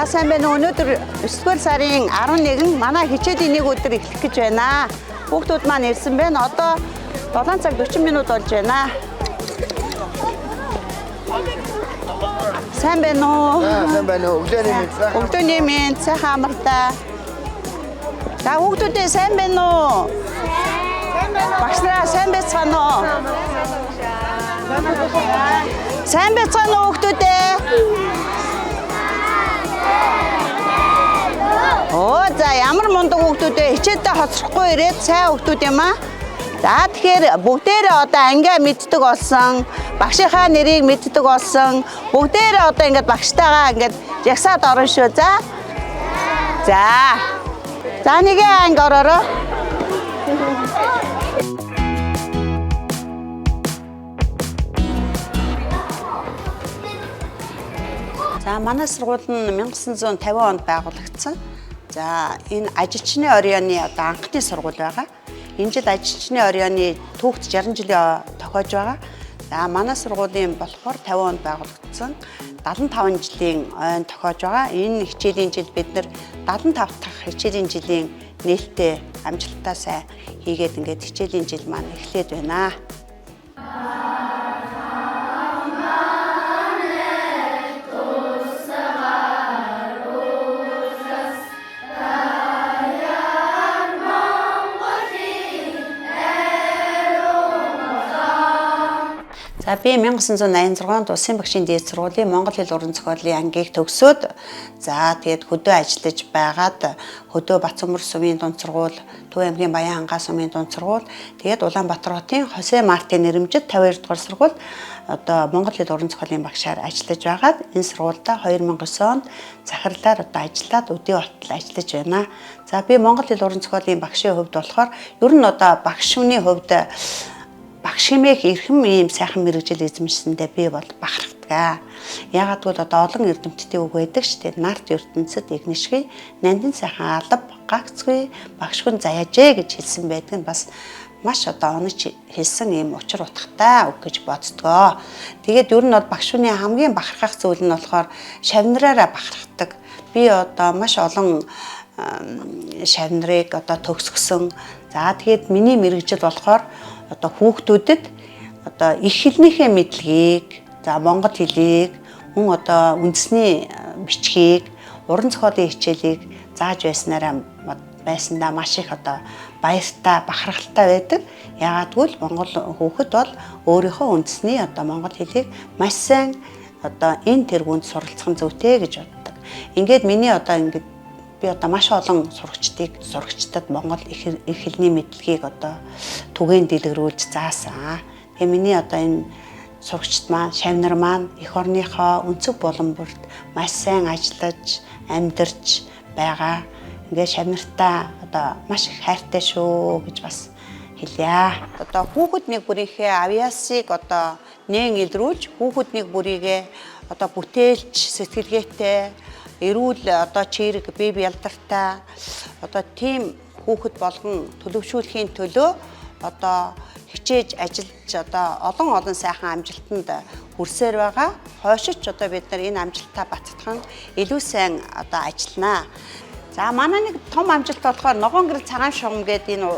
За сайн байна уу? Өнөөдөр 9-р сарын 11 манай хичээлийн нэг өдөр эхлэх гэж байна. Хүүхдүүд маань ирсэн байна. Одоо 7 цаг 40 минут болж байна. Сайн байна уу? Сайн байна уу? Өглөөний мэнд. Өглөөний мэнд сайхан амартай. За хүүхдүүдээ сайн байна уу? Багшнаа сайн байцгаана уу? Сайн байцгаана уу хүүхдүүдээ? Оо за ямар мундаг хүүхдүүдээ хичээлдээ хоцрохгүй ирээд сайн хүүхдүүд юм аа. За тэгэхээр бүгдээрээ одоо ангиа мэддэг болсон, багшийнхаа нэрийг мэддэг болсон. Бүгдээрээ одоо ингээд багштайгаа ингээд жагсаад орно шүү. За. За нэгэн анги ороорой. За манай сургууль нь 1950 онд байгуулагдсан. За энэ ажилчны оройны одоо анхны сургууль байгаа. Энэ жил ажилчны оройны түүхт 60 жилийн тохиож байгаа. За манай сургуулийн болохоор 50 онд байгуулагдсан. 75 жилийн ойн тохиож байгаа. Энэ хичээлийн жил бид нэр 75 дахь хичээлийн жилийн нээлттэй амжилттай сайн хийгээд ингээд хичээлийн жил маань эхлээд байна. За би 1986 онд Улсын багшийн дээд сургуулийн Монгол хэл уран зохиолын ангийг төгсөөд за тэгээд хөдөө ажиллаж байгаад хөдөө Бацмөр сумын дунд сургууль, Төв аймгийн Баян хангаа сумын дунд сургууль, тэгээд Улаанбаатар хотын Хосе Мартин нэрмжит 52 дугаар сургууль одоо Монгол хэл уран зохиолын багшаар ажиллаж байгаад энэ сургуультай 2009 онд захирлаар одоо ажиллаад өдөө хотод ажиллаж байна. За би Монгол хэл уран зохиолын багшийн хувьд болохоор ер нь одоо багш хүний хувьд багш хэмээх эрхэм ийм сайхан мэрэгжил эзэмшсэндээ би бол бахархдаг. Ягаад гэвэл одоо олон эрдэмтдийн үг байдаг шүү дээ. Нарт ертөнцид игнэшгүй, нандин сайхан алба, гагцгүй багш хүн заяажээ гэж хэлсэн байдаг нь бас маш одоо онож хэлсэн ийм учир утгатай үг гэж боддгоо. Тэгээд ер нь бол багш хүний хамгийн бахархах зүйл нь болохоор шавнараараа бахархдаг. Би одоо маш олон шавнарыг одоо төгсгсөн. За тэгээд миний мэрэгжил болохоор одоо хүүхдүүдэд одоо их хэлнийхээ мэдлэгийг, за монгол хэлийг, мөн одоо үндэсний бичгийг, уран зохиолын хичээлийг зааж байсандаа маш их одоо баяртай, бахархалтай байдаг. Яагаад гэвэл монгол хүүхэд бол өөрийнхөө үндэсний одоо монгол хэлийг маш сайн одоо энэ тэргуунд суралцах нь зүйтэй гэж боддог. Ингээд миний одоо ингээд би одоо маш олон сурагчдад монгол их хэлний мэдлэгийг одоо түгээн дэлгэрүүлж заасан. Тэгээ миний одоо энэ сурагчид маань, шавнар маань эх орныхоо өнцөг боломборт маш сайн ажиллаж, амьдарч байгаа. Ингээд шавнартаа одоо маш их хайртай шүү гэж бас хэлье. Одоо хүүхэд нэг бүрийнхээ авьяасыг одоо нээн илрүүлж, хүүхэд нэг бүрийгээ одоо бүтээлч, сэтгэлгээтэй эрүүл одоо чирэг бие бялдартай одоо тийм хүүхэд болгон төлөвшүүлэхийн төлөө одоо хичээж ажиллаж одоо олон сайхан амжилтанд хүрсээр байгаа. Хойшиж одоо бид нар энэ амжилтаа баттгах илүү сайн одоо ажилланаа. За манай нэг том амжилт болохоор Ногоон гэрэл цагаан шугам гэдэг энэ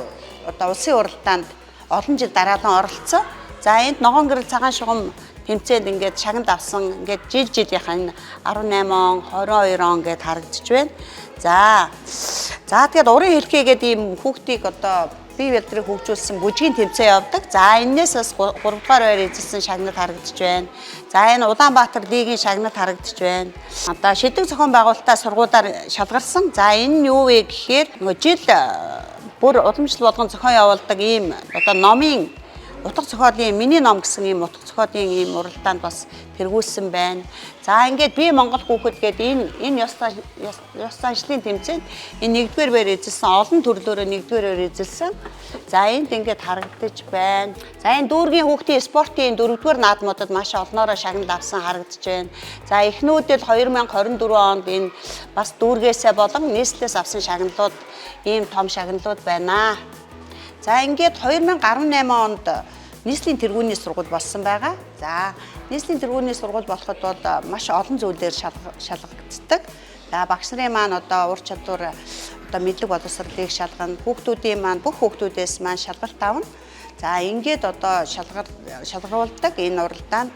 одоо улсын уралдаанд олон жил дараалан оролцсон. За энд Ногоон гэрэл цагаан шугам тэмцээнд ингээд шагнад авсан ингээд жилийнхаа энэ 18 он 22 он гэд харагдаж байна. За тэгээд уран хэлхий гэдэг ийм хүүхдийг одоо бие бэлтрийг хөгжүүлсэн бүжгийн тэмцээн явдаг. За энээс бас 3 дугаар байр эзэлсэн шагнад харагдаж байна. За энэ Улаанбаатар лигийн шагнад харагдаж байна. Одоо шидэг зохион байгуулалтаа сургуулаар шалгарсан. За энэ нь юу вэ гэхээр жил бүр уламжлал болгон зохион явуулдаг ийм одоо номын утга зохиолын миний ном гэсэн ийм утга зохиолын ийм уралдаанд бас тэргүүлсэн байна. За ингээд би Монгол хүүхэд гэдэг энэ ёс заншлын тэмцээнд энэ 1-р байр эзэлсэн олон төрлөөрөө 1-р байр эзэлсэн. За энд ингээд харагдаж байна. За энэ дүүргийн хүүхдийн спортын 4-р наадмуудад маш олноороо шагнал авсан харагдаж байна. За эхнүүдэд 2024 онд энэ бас дүүргээсээ болон нийслэлээс авсан шагналууд ийм том шагналууд байна. За ингээд 2018 онд нийслэлийн тэргүүний сургууль болсон байгаа. За нийслэлийн тэргүүний сургууль болоход бол маш олон зүйлээр шалгагддаг. За багш нарын маань одоо ур чадвар одоо мэдлэг боловсролыг шалгана. Хүүхдүүдийн маань бүх хүүхдүүдээс маань шалгалт авна. За ингээд одоо шалгаруулдаг энэ уралдаанд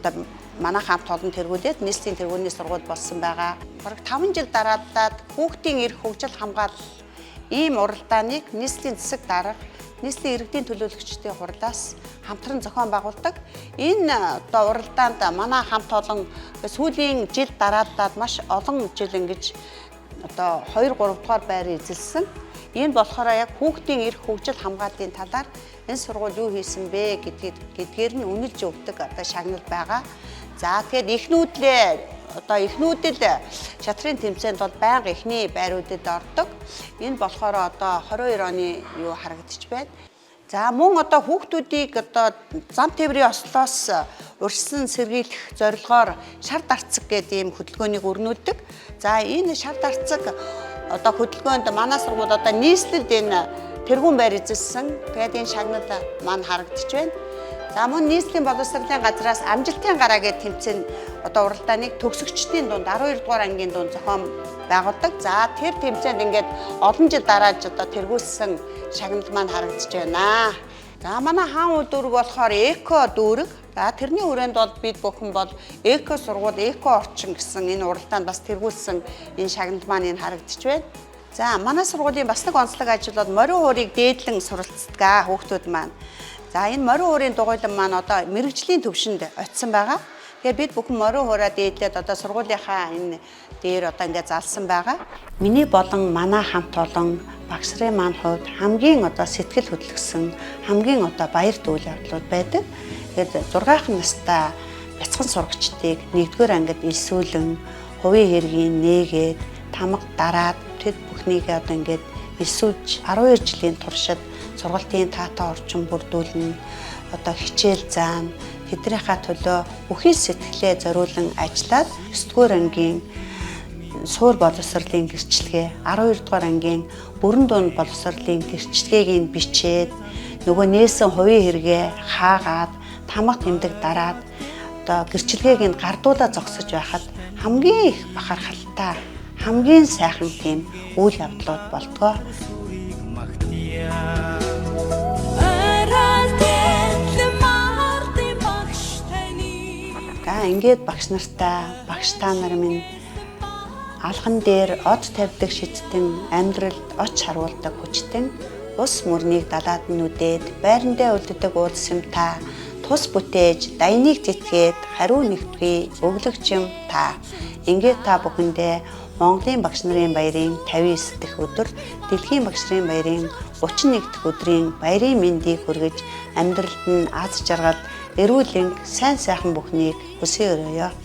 одоо манай хамт олон тэргүүлээд нийслэлийн тэргүүний сургууль болсон байгаа. Бараг 5 жил дараалаад хүүхдийн эрх хөгжил хамгаалал ийм уралдааныг нийслэлийн засаг дарга, нийслэлийн иргэдийн төлөөлөгчдийн хурлаас хамтран зохион байгуулдаг. Энэ одоо уралдаанд манай хамт олон сүүлийн жил дараалаад маш олон жил ингэж одоо 2-3 дугаар байр эзэлсэн. Энэ болохоор яг хүүхдийн эрх хөгжил хамгааллын талаар энэ сургууль юу хийсэн бэ гэдгээр нь үнэлж өгдөг одоо шагнал байгаа. За тэгэхээр эхнүүдэл шатрын тэмцээнд бол байнга эхний байруудад ордог. Энэ болохоор одоо 22 оны юу харагдчих байна. За мөн одоо хүүхдүүдийг одоо зам тээврийн ослоос урьдчилан сэргийлэх зорилгоор шар дарцаг гэдэг ийм хөтөлбөрийг өрнүүлдэг. За энэ шар дарцаг одоо хөтөлбөрөнд манай сургууль одоо нийслэлд энэ тэргүүн байр эзэлсэн. Тэгээд энэ шагнал маань харагдчих байна. За мөн нийслэлийн боловсролын газраас амжилтын гараа гэдэг тэмцээн одоо уралдааныг төгсөгчдийн дунд 12 дугаар ангийн дунд зохион байгуулдаг. За тэр тэмцээнд ингээд олон жил дарааж одоо тэргүүлсэн шагнал маань харагдаж байна. За манай хаан үе дүүрэг болохоор эко дүүрэг. За тэрний хүрээнд бол бид бүхэн бол эко сургууль, эко орчин гэсэн энэ уралдаанд бас тэргүүлсэн энэ шагнал маань харагдаж байна. За манай сургуулийн бас нэг онцлог ажил бол морин уурыг дээдлэн суралцдаг хүүхдүүд маань. За энэ морин уурын дугуйлан маань одоо мэрэгжлийн төвшөнд очисон байгаа. Тэгэхээр бид бүхэн морин уураа дээдлээд одоо сургуулийнхаа энэ дээр одоо ингээд залсан байгаа. Миний болон манай хамт олон багш нарын маань хувьд хамгийн одоо сэтгэл хөдлөсөн, хамгийн одоо баяр үйл явдлууд байдаг. Тэгээд 6хан настай бяцхан сурагчдыг 1-р ангид элсүүлэн, хувийн хэргийн нээгээд, тамга дараад тэд бүхнийгээ одоо ингээд элсүүлж 12 жилийн туршид сургалтын таатай орчин бүрдүүлнэ. Одоо хичээл заана. Тэднийхээ төлөө бүхий сэтгэлээ зориулан ажиллаад 9-р ангийн суур боловсролын гэрчлэгээ, 12-р ангийн бүрэн дунд боловсролын гэрчлэгийг нь бичээд нөгөө нээсэн хувийн хэрэгээ хаагаад тамга тэмдэг дараад одоо гэрчлэгийг нь гардуудаа зогсож байхад хамгийн их бахархалтай, хамгийн сайхан тийм үйл явдлууд болдгоо. Ингээд багш нартай, багш та нар минь алхан дээр од тавьдаг шидтэн, амьдралд оч харуулдаг хүчтэн, ус мөрнийг далаад нь үдээд, байрандаа үлддэг уулс юм та, тус бүтээж, дайныг тэтгээд, хариу нэгтгэе, өглөгч юм та. Ингээд та бүхэндээ Монголын багш нарын баярын 59 дахь өдөр, Дэлхийн багш нарын баярын 31 дахь өдрийн баярын мэндийг хүргэж, амьдралд нь аз жаргал, эрүүл энг, сайн сайхан бүхнийг хүсье өрөөё.